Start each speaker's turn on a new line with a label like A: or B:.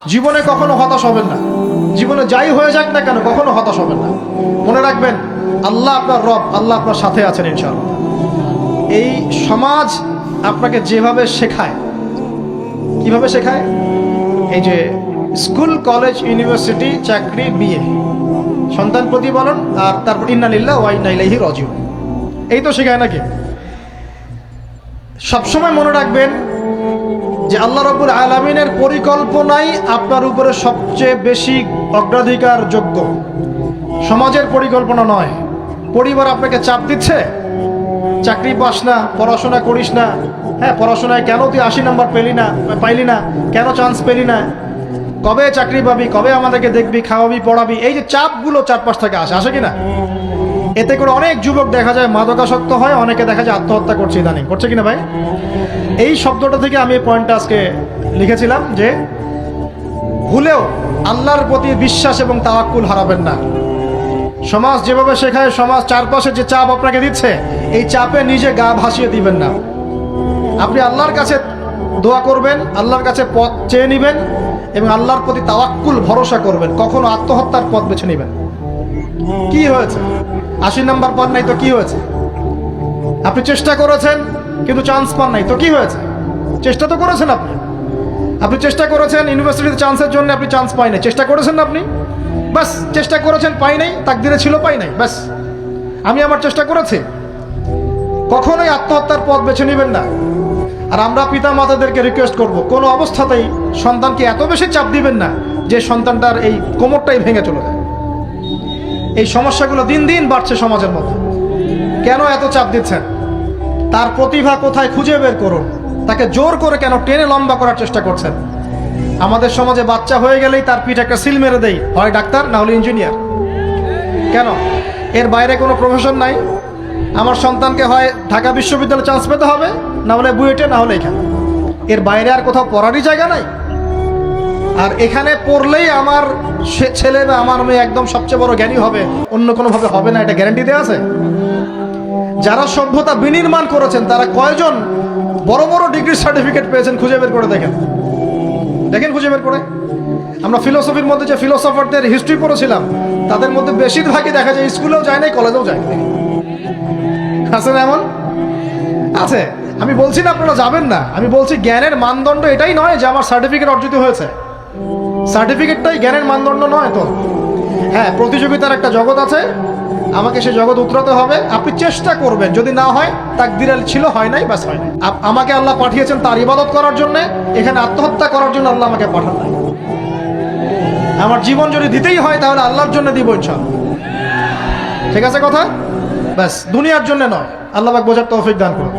A: জীবনে কখনো হতাশ হবেন না। জীবনে যাই হয়ে যাক না কেন কখনো হতাশ হবেন না। মনে রাখবেন আল্লাহ আপনার রব, আল্লাহ আপনার সাথে আছেন ইনশাআল্লাহ। এই সমাজ আপনাকে যেভাবে শেখায়, কিভাবে শেখায়, এই যে স্কুল, কলেজ, ইউনিভার্সিটি, চাকরি, বিয়ে, সন্তান প্রতিপালন, আর তারপর ইন্না লিল্লাহি ওয়া ইন্না ইলাইহি রাজিউন, এই তো শেখায় নাকি? সবসময় মনে রাখবেন যে আল্লাহ রাব্বুল আলামিনের পরিকল্পনাই আপনার উপরে সবচেয়ে বেশি অগ্রাধিকার যোগ্য, সমাজের পরিকল্পনা নয়। পরিবার আপনাকে চাপ দিচ্ছে, চাকরি পাস না, পড়াশোনা করিস না, হ্যাঁ পড়াশোনায় কেন তুই 80 নম্বর পাইলি না, কেন চান্স পেলি না, কবে চাকরি পাবি, কবে আমাদেরকে দেখবি, খাওয়াবি, পড়াবি, এই যে চাপগুলো চারপাশ থেকে আসে কি না? এতে করে অনেক যুবক দেখা যায় মাদকাসক্ত হয়, অনেকে দেখা যায় আত্মহত্যা করছে, ইদানিং করছে কিনা ভাই? এই শব্দটা থেকে আমি এই পয়েন্টটা আজকে লিখেছিলাম যে ভুলেও আল্লাহর প্রতি বিশ্বাস এবং তাওয়াক্কুল হারাবেন না। সমাজ যেভাবে শেখায়, সমাজ চারপাশে যে চাপ আপনাকে দিচ্ছে, এই চাপে নিজে গা ভাসিয়ে দিবেন না। আপনি আল্লাহর কাছে দোয়া করবেন, আল্লাহর কাছে পথ চেয়ে নেবেন এবং আল্লাহর প্রতি তাওয়াক্কুল ভরসা করবেন। কখনো আত্মহত্যার পথ বেছে নেবেন। কি হয়েছে? 80 নম্বর পান নাই তো কি হয়েছে? আপনি চেষ্টা করেছেন কিন্তু চান্স পান নাই তো কি হয়েছে? চেষ্টা তো করেছেন আপনি চেষ্টা করেছেন ইউনিভার্সিটিতে চান্সের জন্য, আপনি চান্স পাই নাই, চেষ্টা করেছেন না আপনি? বাস, চেষ্টা করেছেন, পাই নাই, তাকদিরে ছিল পাই নাই, বাস। আমি আমার চেষ্টা করেছি। কখনোই আত্মহত্যার পথ বেছে নেবেন না। আর আমরা পিতা মাতাদেরকে রিকোয়েস্ট করব, কোনো অবস্থাতেই সন্তানকে এত বেশি চাপ দিবেন না যে সন্তানটার এই কোমরটাই ভেঙে চলে যায়। এই সমস্যাগুলো দিন দিন বাড়ছে সমাজের মধ্যে। কেন এত চাপ দিচ্ছেন? তার প্রতিভা কোথায় খুঁজে বের করুন। তাকে জোর করে কেন টেনে লম্বা করার চেষ্টা করছেন? আমাদের সমাজে বাচ্চা হয়ে গেলেই তার পিঠে একটা সিল মেরে দেয়, হয় ডাক্তার না হলে ইঞ্জিনিয়ার। কেন? এর বাইরে কোনো প্রফেশন নাই? আমার সন্তানকে হয় ঢাকা বিশ্ববিদ্যালয়ে চান্স পেতে হবে, না হলে বুয়েটে, না হলে এখানে। এর বাইরে আর কোথাও পড়ারই জায়গা নাই। আর এখানে পড়লেই আমার ছেলে বা আমার মেয়ে একদম সবচেয়ে বড় জ্ঞানী হবে, অন্য কোনোভাবে হবে না, এটা গ্যারান্টি দেওয়া আছে? যারা সভ্যতা বিনির্মাণ করেছেন তারা কয়জন বড় বড় ডিগ্রি সার্টিফিকেট পেয়েছেন খুঁজে বের করে দেখেন, খুঁজে বের করে। আমরা ফিলোসফির মধ্যে যে ফিলোসফারদের হিস্ট্রি পড়েছিলাম, তাদের মধ্যে বেশিরভাগই দেখা যায় স্কুলেও যায় নাই, কলেজেও যায় নাই। আছে না এমন? আছে। আমি বলছি না আপনারা যাবেন না, আমি বলছি জ্ঞানের মানদণ্ড এটাই নয় যে আমার সার্টিফিকেট অর্জিত হয়েছে। সার্টিফিকেটটাই জ্ঞানের মানদণ্ড নয় তো। হ্যাঁ, প্রতিযোগিতার একটা জগৎ আছে, আমাকে সে জগৎ উতরাতে হবে। আপনি চেষ্টা করবেন, যদি না হয় তাকদীরে ছিল, হয় নাই, বাস হয় নাই। আমাকে আল্লাহ পাঠিয়েছেন তার ইবাদত করার জন্য, এখানে আত্মহত্যা করার জন্য আল্লাহ আমাকে পাঠান নাই। আমার জীবন যদি দিতেই হয় তাহলে আল্লাহর জন্য দিব ইনশাআল্লাহ। ঠিক আছে কথা? ব্যাস, দুনিয়ার জন্য নয়। আল্লাহ পাক বোঝার তৌফিক দান করুন।